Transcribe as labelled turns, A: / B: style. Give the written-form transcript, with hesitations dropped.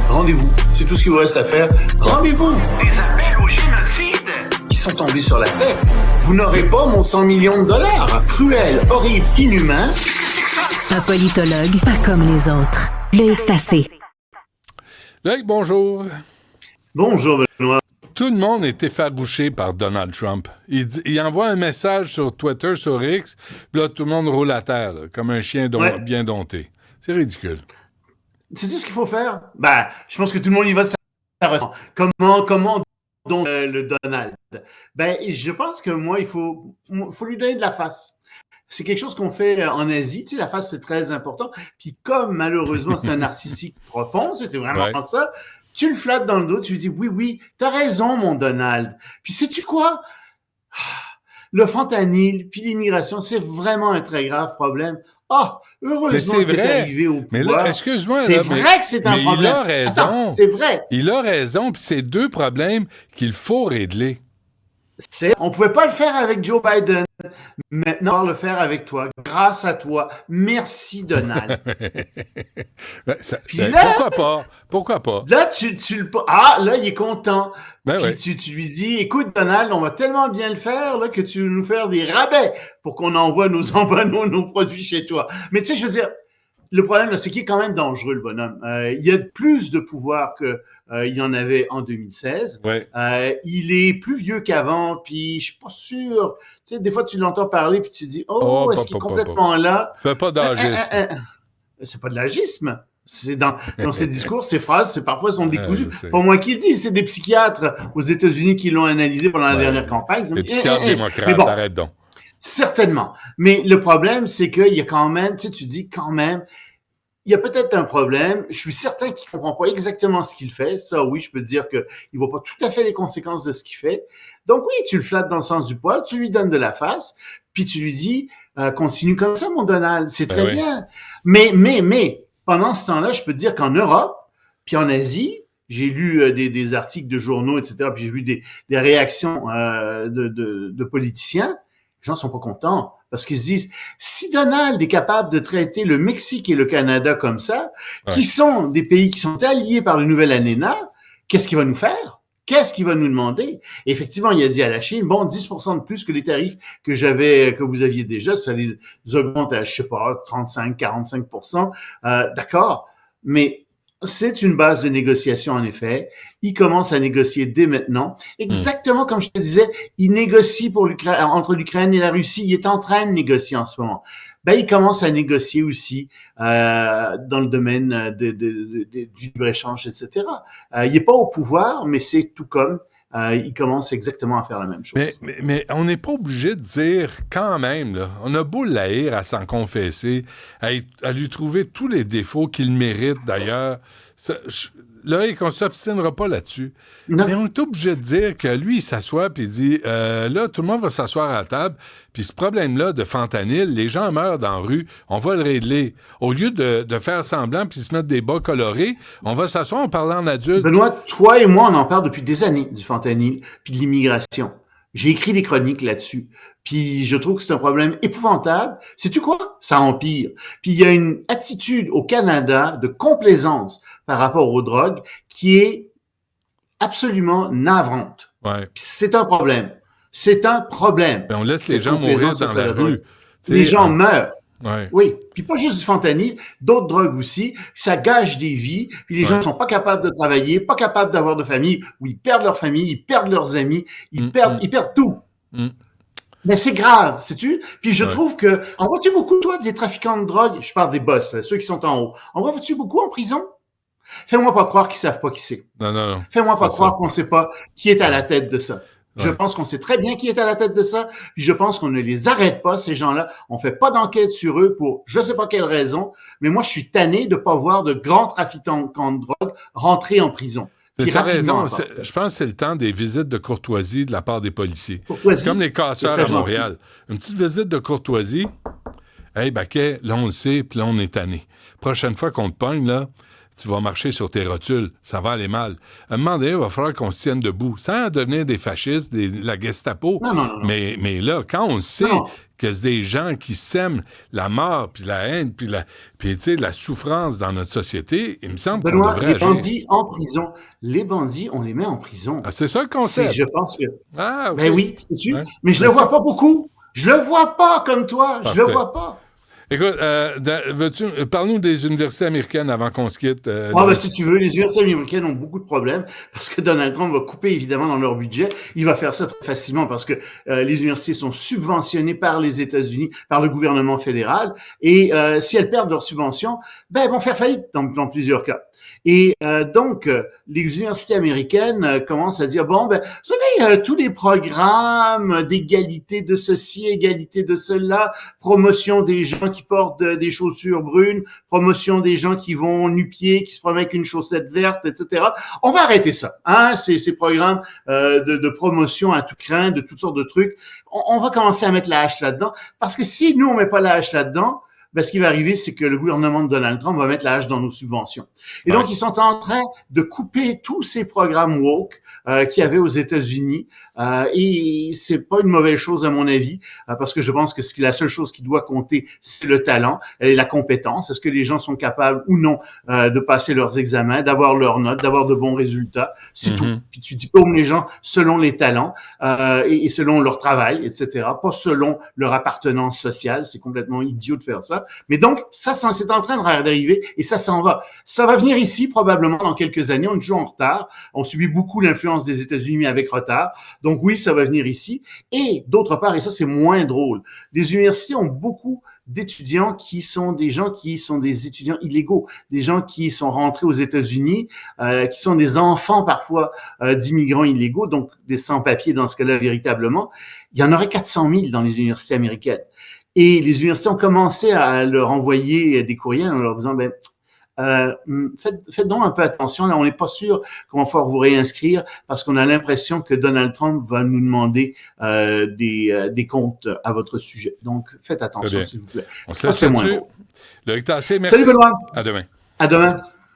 A: Rendez-vous. C'est tout ce qu'il vous reste à faire. Rendez-vous.
B: Des appels au génocide.
A: Ils sont tombés sur la tête. Vous n'aurez pas mon 100 millions de dollars. Cruel, horrible, inhumain.
B: Qu'est-ce que c'est que ça?
C: Un politologue pas comme les autres. Loïc Tassé.
D: Loïc, bonjour.
A: Bonjour, Benoît.
D: Tout le monde est effarouché par Donald Trump. Il envoie un message sur Twitter, sur X, puis là, tout le monde roule à terre, là, comme un chien bien dompté. C'est ridicule.
A: Sais-tu ce qu'il faut faire? Ben, je pense que tout le monde y va de sa façon. Comment donc le Donald? Ben, je pense que moi, il faut lui donner de la face. C'est quelque chose qu'on fait en Asie. Tu sais, la face, c'est très important. Puis comme, malheureusement, c'est un narcissique profond, c'est vraiment ça, tu le flattes dans le dos, tu lui dis, oui, t'as raison, mon Donald. Puis sais-tu quoi? Le fentanyl, puis l'immigration, c'est vraiment un très grave problème. Heureusement que t'es arrivé au pouvoir.
D: Mais là, excuse-moi.
A: C'est vrai que c'est un problème.
D: Il a raison.
A: Attends, c'est vrai.
D: Il a raison, puis c'est deux problèmes qu'il faut régler.
A: On pouvait pas le faire avec Joe Biden. Maintenant, on va le faire avec toi. Grâce à toi. Merci, Donald.
D: Pourquoi pas?
A: Là, là, il est content. Puis tu lui dis, écoute, Donald, on va tellement bien le faire là, que tu veux nous faire des rabais pour qu'on envoie nos produits chez toi. Mais tu sais, je veux dire, le problème, là, c'est qu'il est quand même dangereux, le bonhomme. Il a plus de pouvoir que il y en avait en 2016.
D: Ouais.
A: Il est plus vieux qu'avant, puis je suis pas sûr. Tu sais, des fois, tu l'entends parler, puis tu dis, est-ce qu'il est complètement là?
D: Fais pas d'agisme.
A: C'est pas de l'agisme. C'est dans ses discours, ses phrases, parfois sont décousues. C'est pas moi qui le dis, c'est des psychiatres aux États-Unis qui l'ont analysé pendant la dernière campagne.
D: Les psychiatres démocrates, arrête donc.
A: Certainement. Mais le problème, c'est qu'il y a quand même, tu dis quand même, il y a peut-être un problème. Je suis certain qu'il comprend pas exactement ce qu'il fait. Ça, oui, je peux te dire que il voit pas tout à fait les conséquences de ce qu'il fait. Donc oui, tu le flattes dans le sens du poil, tu lui donnes de la face, puis tu lui dis, continue comme ça, mon Donald. C'est très bien. Mais, pendant ce temps-là, je peux te dire qu'en Europe, puis en Asie, j'ai lu des articles de journaux, etc., puis j'ai vu des réactions de politiciens. Les gens sont pas contents parce qu'ils se disent, si Donald est capable de traiter le Mexique et le Canada comme ça, qui sont des pays qui sont alliés par le nouvel ANENA, qu'est-ce qu'il va nous faire? Qu'est-ce qu'il va nous demander? Et effectivement, il a dit à la Chine, 10% de plus que les tarifs que vous aviez déjà, ça les augmente à, 35, 45%. D'accord. Mais c'est une base de négociation, en effet. Il commence à négocier dès maintenant. Exactement comme je te disais, il négocie entre l'Ukraine et la Russie. Il est en train de négocier en ce moment. Il commence à négocier aussi dans le domaine du libre-échange, etc. Il n'est pas au pouvoir, mais c'est tout comme il commence exactement à faire la même chose.
D: Mais on n'est pas obligé de dire quand même, là, on a beau l'haïr à s'en confesser, à lui trouver tous les défauts qu'il mérite d'ailleurs. Là, on ne s'obstinera pas là-dessus. Non. Mais on est obligé de dire que lui, il s'assoit puis il dit là, tout le monde va s'asseoir à la table, puis ce problème-là de fentanyl, les gens meurent dans la rue, on va le régler. Au lieu de faire semblant puis se mettre des bas colorés, on va s'asseoir en parlant en adulte.
A: Benoît, toi et moi, on en parle depuis des années du fentanyl puis de l'immigration. J'ai écrit des chroniques là-dessus. Puis je trouve que c'est un problème épouvantable. Sais-tu quoi? Ça empire. Puis il y a une attitude au Canada de complaisance par rapport aux drogues qui est absolument navrante.
D: Ouais.
A: Puis c'est un problème. C'est un problème.
D: On laisse les gens mourir dans la rue.
A: Les gens meurent.
D: Ouais.
A: Oui, puis pas juste du fentanyl, d'autres drogues aussi. Ça gâche des vies, puis les gens ne sont pas capables de travailler, pas capables d'avoir de famille, ou ils perdent leur famille, ils perdent leurs amis, ils perdent tout. Mais c'est grave, sais-tu? Puis je trouve que, en vois-tu beaucoup, toi, des trafiquants de drogue? Je parle des boss, là, ceux qui sont en haut. En vois-tu beaucoup en prison? Fais-moi pas croire qu'ils savent pas qui c'est.
D: Non.
A: Fais-moi pas croire qu'on sait pas qui est à la tête de ça. Je pense qu'on sait très bien qui est à la tête de ça, puis je pense qu'on ne les arrête pas, ces gens-là. On fait pas d'enquête sur eux pour je sais pas quelle raison, mais moi, je suis tanné de pas voir de grands trafiquants de drogue rentrer en prison.
D: T'as raison. Je pense que c'est le temps des visites de courtoisie de la part des policiers.
A: C'est
D: comme les casseurs à Montréal. Une petite visite de courtoisie. Hey, Baquet, là, on le sait, puis là, on est tanné. Prochaine fois qu'on te pogne, là, tu vas marcher sur tes rotules. Ça va aller mal. À un moment donné, il va falloir qu'on se tienne debout, sans devenir des fascistes, la Gestapo.
A: Non.
D: Mais là, quand on sait que c'est des gens qui sèment la mort, puis la haine, puis tu sais, la souffrance dans notre société, il me semble qu'on
A: Benoît,
D: devrait
A: les
D: agir.
A: bandits en prison. Les bandits, on les met en prison.
D: Ah, c'est ça le concept.
A: Je pense que...
D: Ah, OK.
A: Ben oui, sais-tu?
D: Ouais.
A: Mais je le vois pas beaucoup. Je le vois pas comme toi. Je le
D: Parfait.
A: vois pas.
D: Écoute, parle-nous des universités américaines avant qu'on se quitte.
A: Si tu veux, les universités américaines ont beaucoup de problèmes parce que Donald Trump va couper évidemment dans leur budget. Il va faire ça très facilement parce que les universités sont subventionnées par les États-Unis, par le gouvernement fédéral. Et si elles perdent leurs subventions, elles vont faire faillite dans plusieurs cas. Et donc, les universités américaines commencent à dire, vous savez, tous les programmes d'égalité de ceci, égalité de cela, promotion des gens qui portent des chaussures brunes, promotion des gens qui vont nu-pieds, qui se promènent avec une chaussette verte, etc. On va arrêter ça, ces programmes de promotion à tout crin, de toutes sortes de trucs. On va commencer à mettre la hache là-dedans, parce que si nous, on met pas la hache là-dedans, ce qui va arriver, c'est que le gouvernement de Donald Trump va mettre la hache dans nos subventions. Et donc, ils sont en train de couper tous ces programmes woke qu'il y avait aux États-Unis. Et c'est pas une mauvaise chose, à mon avis, parce que je pense que la seule chose qui doit compter, c'est le talent et la compétence. Est-ce que les gens sont capables ou non de passer leurs examens, d'avoir leurs notes, d'avoir de bons résultats? C'est tout. Puis tu diplômes les gens selon les talents et selon leur travail, etc. Pas selon leur appartenance sociale. C'est complètement idiot de faire ça. Mais donc, ça, c'est en train d'arriver et ça s'en va. Ça va venir ici probablement dans quelques années. On est toujours en retard. On subit beaucoup l'influence des États-Unis, mais avec retard. Donc oui, ça va venir ici. Et d'autre part, et ça c'est moins drôle, les universités ont beaucoup d'étudiants qui sont des gens qui sont des étudiants illégaux, des gens qui sont rentrés aux États-Unis, qui sont des enfants parfois d'immigrants illégaux, donc des sans-papiers dans ce cas-là véritablement. Il y en aurait 400 000 dans les universités américaines. Et les universités ont commencé à leur envoyer des courriels en leur disant, faites donc un peu attention, là, on n'est pas sûr qu'on va pouvoir vous réinscrire parce qu'on a l'impression que Donald Trump va nous demander des comptes à votre sujet. Donc, faites attention, s'il vous plaît.
D: On se laisse là-dessus. Loïc Tassé, merci.
A: Salut, Benoît.
D: À demain.
A: À demain.